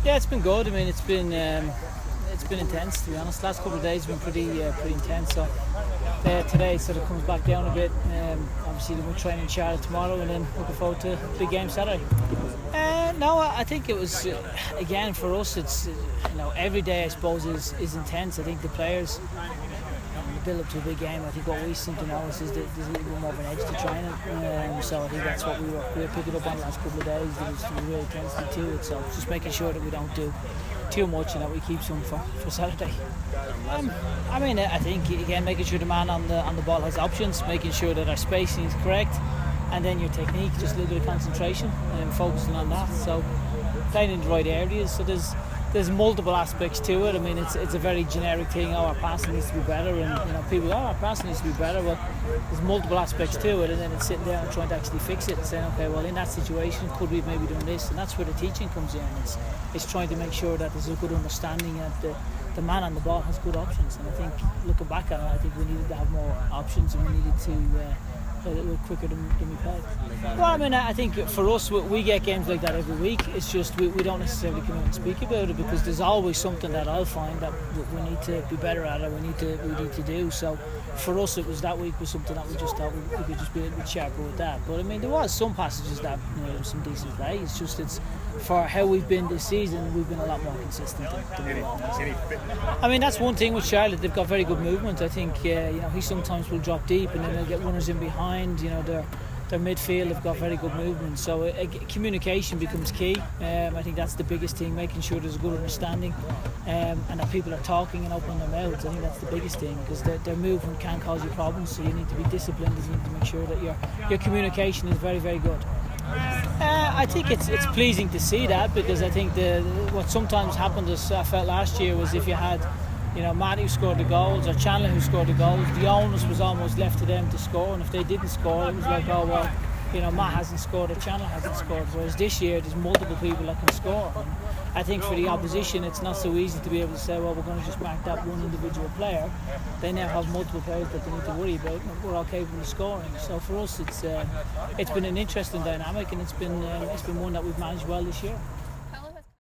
Yeah, it's been good. I mean, it's been intense, to be honest. Last couple of days have been pretty intense. So today sort of comes back down a bit. Obviously, we're training Charlotte tomorrow, and then looking forward to a big game Saturday. No, I think it was again for us. It's every day I suppose is intense. I think the players. The build up to a big game. I think what we seem to notice is that there's a little bit more of an edge to training. So I think that's what we were picking up on the last couple of days. There was real intensity to it. So just making sure that we don't do too much and that we keep some for Saturday. I mean, I think again making sure the man on the ball has options, making sure that our spacing is correct, and then your technique, just a little bit of concentration and focusing on that. So playing in the right areas. So there's multiple aspects to it. I mean, it's a very generic thing. Oh, our passing needs to be better, and people, our passing needs to be better. Well, there's multiple aspects to it, and then it's sitting there and trying to actually fix it and saying, okay, well, in that situation, could we maybe done this? And that's where the teaching comes in. It's trying to make sure that there's a good understanding that the man on the ball has good options. And I think looking back at it, I think we needed to have more options, and we needed to play a little quicker than we played. Well, I mean, I think for us, we get games like that every week. It's just we don't necessarily come out and speak about it because there's always something that I'll find that we need to be better at, or we need to do. So for us, it was that week was something that we just thought we could just be a little bit sharper with that. But I mean, there was some passages that there was some decent play. It's just for how we've been this season, we've been a lot more consistent than we were. I mean, that's one thing with Charlotte. They've got very good movement. I think he sometimes will drop deep and then they'll get runners in behind. Their midfield have got very good movement, so communication becomes key. I think that's the biggest thing, making sure there's a good understanding and that people are talking and opening their mouths. I think that's the biggest thing, because their movement can cause you problems, so you need to be disciplined and you need to make sure that your communication is very, very good. I think it's pleasing to see that, because I think what sometimes happened, as I felt last year, was if you had Matt who scored the goals or Chandler who scored the goals, the onus was almost left to them to score, and if they didn't score, it was like, oh well, Matt hasn't scored or Chandler hasn't scored. Whereas this year there's multiple people that can score, and I think for the opposition it's not so easy to be able to say, well, we're going to just mark that one individual player. They now have multiple players that they need to worry about, and we're all capable of scoring. So for us it's been an interesting dynamic, and it's been one that we've managed well this year.